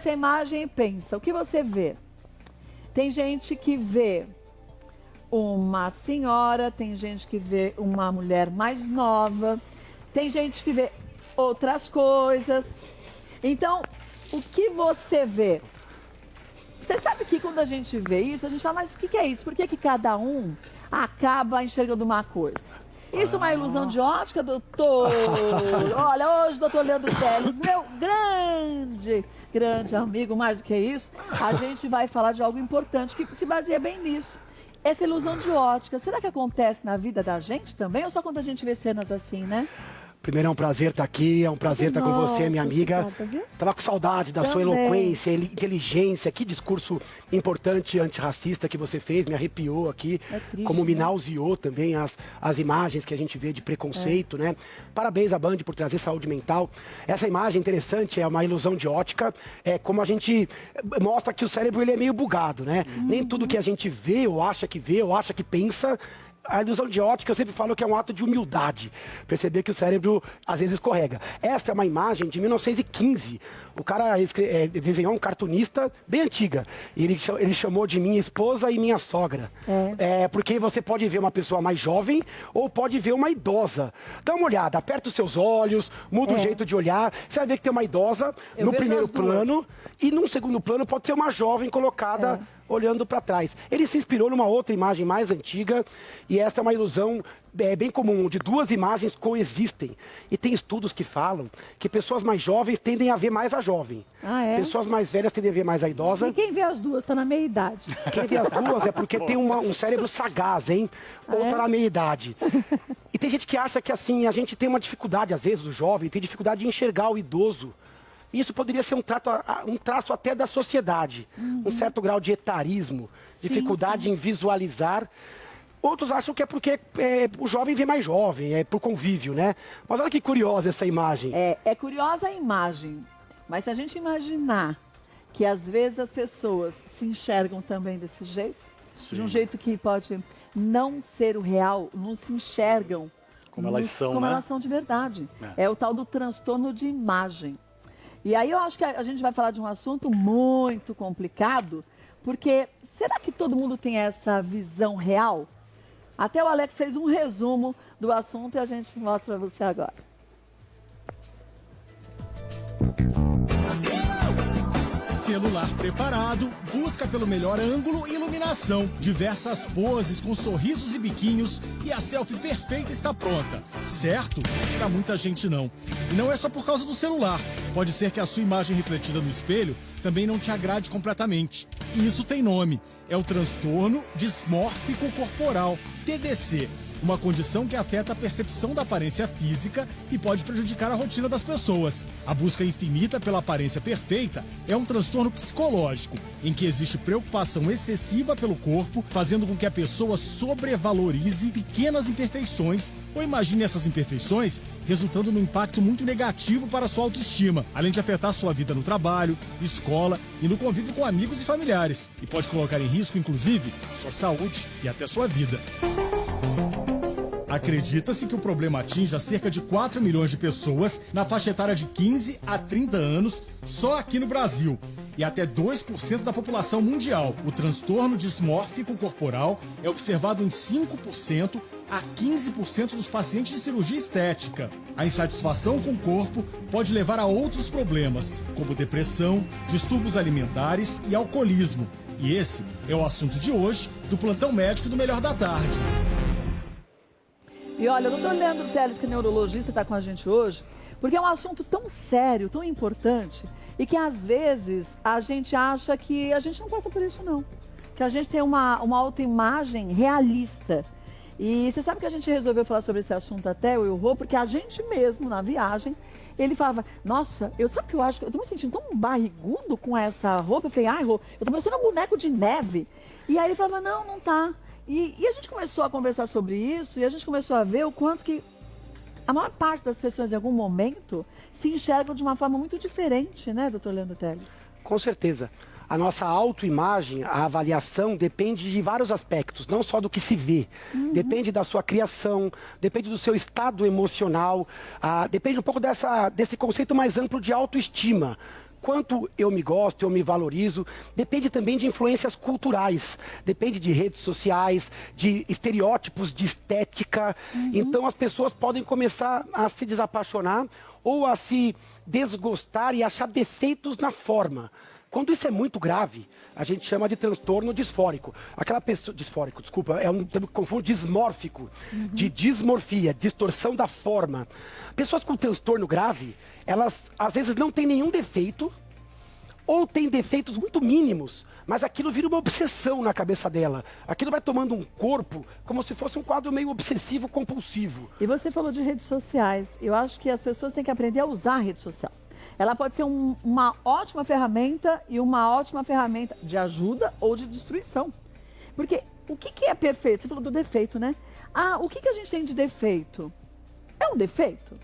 essa imagem e pensa, o que você vê? Tem gente que vê uma senhora, tem gente que vê uma mulher mais nova, tem gente que vê outras coisas. Então, o que você vê? Você sabe que quando a gente vê isso, a gente fala, mas o que é isso? Por que cada um acaba enxergando uma coisa? Isso é uma ilusão de ótica, doutor? Olha, hoje, doutor Leandro Teles, meu grande amigo, mais do que isso, a gente vai falar de algo importante que se baseia bem nisso. Essa ilusão de ótica, será que acontece na vida da gente também? Ou só quando a gente vê cenas assim, né? Primeiro, é um prazer estar aqui, é um prazer estar com você, minha amiga. Tava com saudade da sua eloquência, inteligência, que discurso importante antirracista que você fez, me arrepiou aqui. É triste, como me né? nauseou também as imagens que a gente vê de preconceito, né? Parabéns à Band por trazer saúde mental. Essa imagem interessante, é uma ilusão de ótica, é como a gente mostra que o cérebro ele é meio bugado, né? Nem tudo que a gente vê, ou acha que pensa. A ilusão de ótica, eu sempre falo que é um ato de humildade. Perceber que o cérebro, às vezes, escorrega. Esta é uma imagem de 1915. O cara desenhou um cartunista bem antiga. E ele chamou de minha esposa e minha sogra. Porque você pode ver uma pessoa mais jovem ou pode ver uma idosa. Dá uma olhada, aperta os seus olhos, muda o jeito de olhar. Você vai ver que tem uma idosa no primeiro plano. E num segundo plano pode ser uma jovem colocada olhando para trás. Ele se inspirou numa outra imagem mais antiga, e essa é uma ilusão bem comum, de duas imagens coexistem. E tem estudos que falam que pessoas mais jovens tendem a ver mais a jovem. Pessoas mais velhas tendem a ver mais a idosa. E quem vê as duas está na meia idade. Quem vê as duas é porque tem um cérebro sagaz, hein? Ou tá na meia idade. E tem gente que acha que assim, a gente tem uma dificuldade, às vezes o jovem tem dificuldade de enxergar o idoso. Isso poderia ser um traço até da sociedade, um certo grau de etarismo, dificuldade em visualizar. Outros acham que é porque o jovem vê mais jovem, é por convívio, né? Mas olha que curiosa essa imagem. É curiosa a imagem, mas se a gente imaginar que às vezes as pessoas se enxergam também desse jeito, de um jeito que pode não ser o real, não se enxergam como elas são, como né? elas são de verdade. É o tal do transtorno de imagem. E aí eu acho que a gente vai falar de um assunto muito complicado, porque será que todo mundo tem essa visão real? Até o Alex fez um resumo do assunto e a gente mostra para você agora. Celular preparado, busca pelo melhor ângulo e iluminação, diversas poses com sorrisos e biquinhos e a selfie perfeita está pronta. Certo? Pra muita gente não. E não é só por causa do celular. Pode ser que a sua imagem refletida no espelho também não te agrade completamente. E isso tem nome. É o transtorno dismórfico corporal, TDC. Uma condição que afeta a percepção da aparência física e pode prejudicar a rotina das pessoas. A busca infinita pela aparência perfeita é um transtorno psicológico, em que existe preocupação excessiva pelo corpo, fazendo com que a pessoa sobrevalorize pequenas imperfeições ou imagine essas imperfeições resultando num impacto muito negativo para a sua autoestima, além de afetar sua vida no trabalho, escola e no convívio com amigos e familiares. E pode colocar em risco, inclusive, sua saúde e até sua vida. Acredita-se que o problema atinja cerca de 4 milhões de pessoas na faixa etária de 15 a 30 anos só aqui no Brasil e até 2% da população mundial. O transtorno dismórfico corporal é observado em 5% a 15% dos pacientes de cirurgia estética. A insatisfação com o corpo pode levar a outros problemas, como depressão, distúrbios alimentares e alcoolismo. E esse é o assunto de hoje do Plantão Médico do Melhor da Tarde. E olha, o doutor Leandro Teles, que é neurologista, está com a gente hoje, porque é um assunto tão sério, tão importante, e que às vezes a gente acha que a gente não passa por isso não. Que a gente tem uma autoimagem realista. E você sabe que a gente resolveu falar sobre esse assunto até, eu e o Rô, porque a gente mesmo, na viagem, ele falava, nossa, sabe o que eu acho? Eu tô me sentindo tão barrigudo com essa roupa. Eu falei, ai, Rô, eu tô parecendo um boneco de neve. E aí ele falava, não tá. E a gente começou a conversar sobre isso e a gente começou a ver o quanto que a maior parte das pessoas em algum momento se enxergam de uma forma muito diferente, né, doutor Leandro Teles? Com certeza. A nossa autoimagem, a avaliação depende de vários aspectos, não só do que se vê. Depende da sua criação, depende do seu estado emocional, depende um pouco desse conceito mais amplo de autoestima. quanto eu me gosto, eu me valorizo, depende também de influências culturais, depende de redes sociais, de estereótipos de estética. Então as pessoas podem começar a se desapaixonar ou a se desgostar e achar defeitos na forma. Quando isso é muito grave, a gente chama de transtorno disfórico. Aquela pessoa... Disfórico, desculpa, é um termo que confundo, dismórfico, de dismorfia, distorção da forma. Pessoas com transtorno grave, elas às vezes não têm nenhum defeito, ou têm defeitos muito mínimos, mas aquilo vira uma obsessão na cabeça dela. Aquilo vai tomando um corpo como se fosse um quadro meio obsessivo-compulsivo. E você falou de redes sociais. Eu acho que as pessoas têm que aprender a usar a rede social. Ela pode ser uma ótima ferramenta e uma ótima ferramenta de ajuda ou de destruição. Porque o que é perfeito? Você falou do defeito, né? Ah, o que a gente tem de defeito? É um defeito?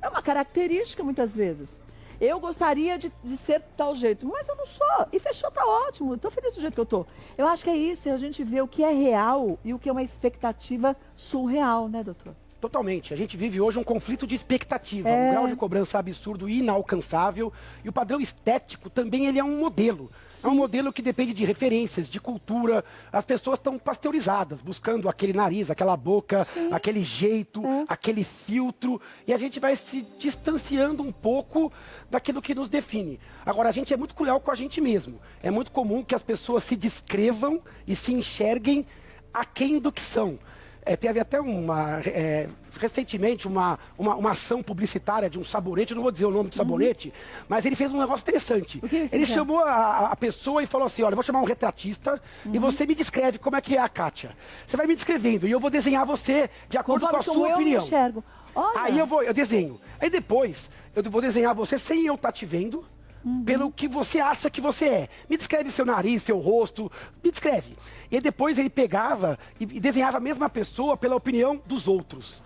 É uma característica, muitas vezes. Eu gostaria de ser de tal jeito, mas eu não sou. E fechou, tá ótimo. Estou feliz do jeito que eu tô. Eu acho que é isso, é a gente ver o que é real e o que é uma expectativa surreal, né, doutor? Totalmente. A gente vive hoje um conflito de expectativa, um grau de cobrança absurdo e inalcançável. E o padrão estético também ele é um modelo. Sim. É um modelo que depende de referências, de cultura. As pessoas estão pasteurizadas, buscando aquele nariz, aquela boca, sim, aquele jeito, aquele filtro. E a gente vai se distanciando um pouco daquilo que nos define. Agora, a gente é muito cruel com a gente mesmo. É muito comum que as pessoas se descrevam e se enxerguem aquém do que são. Teve até recentemente uma ação publicitária de um sabonete, eu não vou dizer o nome do sabonete, mas ele fez um negócio interessante. Ele chamou a pessoa e falou assim, olha, eu vou chamar um retratista e você me descreve como é que é a Kátia. Você vai me descrevendo e eu vou desenhar você de acordo com a sua opinião. Eu me enxergo. Olha. Aí eu desenho. Aí depois eu vou desenhar você sem eu estar te vendo, pelo que você acha que você é. Me descreve seu nariz, seu rosto, me descreve. E aí depois ele pegava e desenhava a mesma pessoa pela opinião dos outros.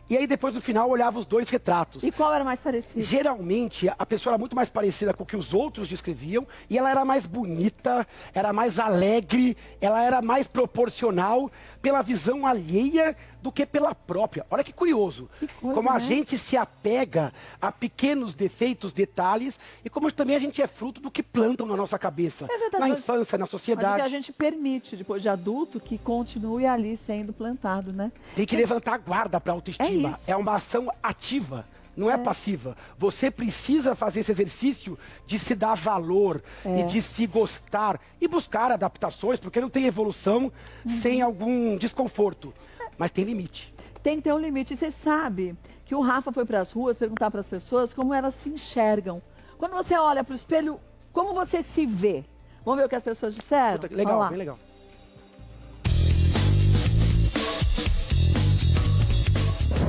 E aí depois no final olhava os dois retratos. E qual era mais parecido? Geralmente a pessoa era muito mais parecida com o que os outros descreviam e ela era mais bonita, era mais alegre, ela era mais proporcional pela visão alheia do que pela própria. Olha que curioso, como a gente se apega a pequenos defeitos, detalhes, e como também a gente é fruto do que plantam na nossa cabeça, na infância, na sociedade. Mas o que a gente permite, depois de adulto, que continue ali sendo plantado, né? Tem que levantar a guarda para a autoestima. É uma ação ativa. Não é passiva. Você precisa fazer esse exercício de se dar valor e de se gostar e buscar adaptações, porque não tem evolução sem algum desconforto. Mas tem limite. Tem que ter um limite. E você sabe que o Rafa foi para as ruas perguntar para as pessoas como elas se enxergam. Quando você olha para o espelho, como você se vê? Vamos ver o que as pessoas disseram? Legal, bem legal.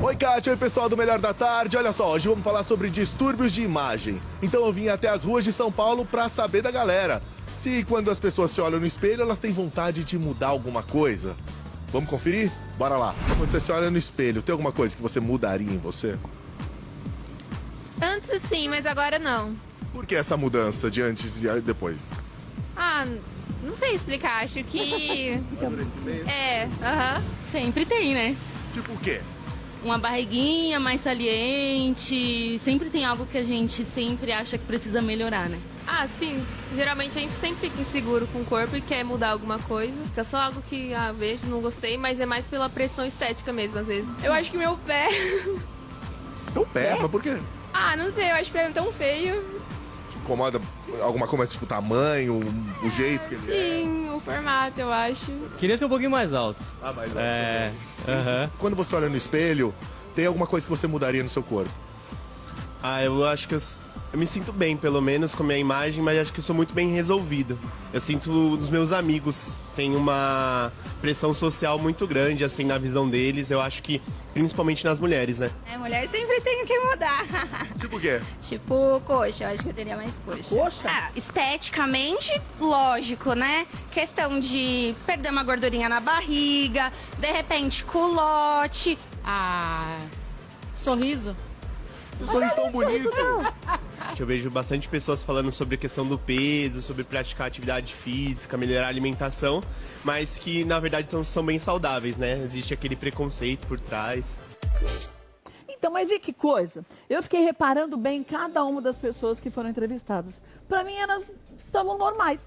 Oi, Kátia, oi pessoal do Melhor da Tarde. Olha só, hoje vamos falar sobre distúrbios de imagem. Então eu vim até as ruas de São Paulo para saber da galera se quando as pessoas se olham no espelho, elas têm vontade de mudar alguma coisa. Vamos conferir? Bora lá. Quando você se olha no espelho, tem alguma coisa que você mudaria em você? Antes sim, mas agora não. Por que essa mudança de antes e depois? Ah, não sei explicar, acho que... Sempre tem, né? Tipo o quê? Uma barriguinha mais saliente, sempre tem algo que a gente sempre acha que precisa melhorar, né? Ah, sim. Geralmente a gente sempre fica inseguro com o corpo e quer mudar alguma coisa. Fica só algo que, vejo, não gostei, mas é mais pela pressão estética mesmo, às vezes. Eu acho que meu pé... Seu pé? Mas por quê? Ah, não sei, eu acho o pé tão feio. Te incomoda alguma coisa, tipo o tamanho, o jeito que ele é? Sim, o formato, eu acho. Queria ser um pouquinho mais alto. Ah, mais alto. Quando você olha no espelho, tem alguma coisa que você mudaria no seu corpo? Ah, eu acho que eu me sinto bem, pelo menos, com a minha imagem, mas acho que eu sou muito bem resolvido. Eu sinto nos meus amigos, tem uma pressão social muito grande, assim, na visão deles. Eu acho que, principalmente nas mulheres, né? Mulher sempre tem que mudar. Tipo o quê? Tipo coxa, eu acho que eu teria mais coxa. Coxa? Esteticamente, lógico, né? Questão de perder uma gordurinha na barriga, de repente culote. Sorriso. Um sorriso tão bonito. Eu vejo bastante pessoas falando sobre a questão do peso, sobre praticar atividade física, melhorar a alimentação, mas que, na verdade, são bem saudáveis, né? Existe aquele preconceito por trás. Então, mas e que coisa? Eu fiquei reparando bem em cada uma das pessoas que foram entrevistadas. Pra mim, elas estavam normais,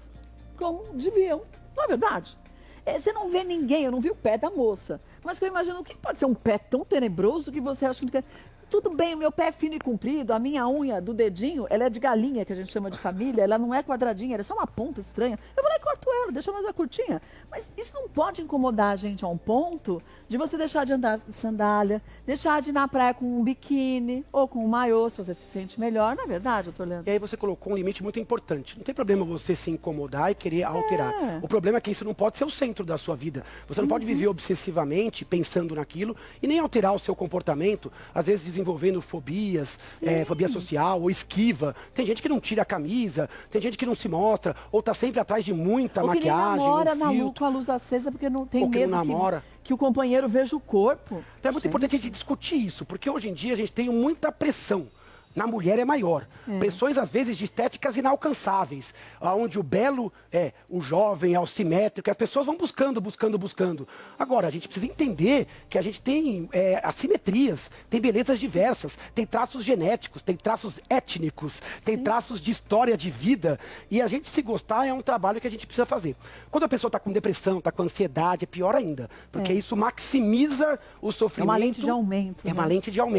como deviam. Não é verdade? Você não vê ninguém, eu não vi o pé da moça. Mas que eu imagino, o que pode ser um pé tão tenebroso que você acha que... Tudo bem, o meu pé é fino e comprido, a minha unha do dedinho, ela é de galinha, que a gente chama de família, ela não é quadradinha, ela é só uma ponta estranha. Eu vou lá e corto ela, deixa mais a curtinha. Mas isso não pode incomodar a gente a um ponto de você deixar de andar de sandália, deixar de ir na praia com um biquíni ou com um maiô, se você se sente melhor, não é verdade, doutor Leandro? E aí você colocou um limite muito importante. Não tem problema você se incomodar e querer alterar. O problema é que isso não pode ser o centro da sua vida. Você não pode viver obsessivamente pensando naquilo e nem alterar o seu comportamento, às vezes desenvolvendo fobias, fobia social ou esquiva. Tem gente que não tira a camisa, tem gente que não se mostra, ou tá sempre atrás de muita ou maquiagem, que nem namora um filtro, com a luz acesa porque não tem ou que medo não namora. que o companheiro veja o corpo. Então é muito importante a gente discutir isso, porque hoje em dia a gente tem muita pressão. Na mulher é maior. Pressões, às vezes, de estéticas inalcançáveis, onde o belo é o jovem, é o simétrico, as pessoas vão buscando. Agora, a gente precisa entender que a gente tem assimetrias, tem belezas diversas, tem traços genéticos, tem traços étnicos, tem traços de história de vida, e a gente se gostar é um trabalho que a gente precisa fazer. Quando a pessoa está com depressão, está com ansiedade, é pior ainda, porque isso maximiza o sofrimento. É uma lente de aumento. É uma lente de aumento.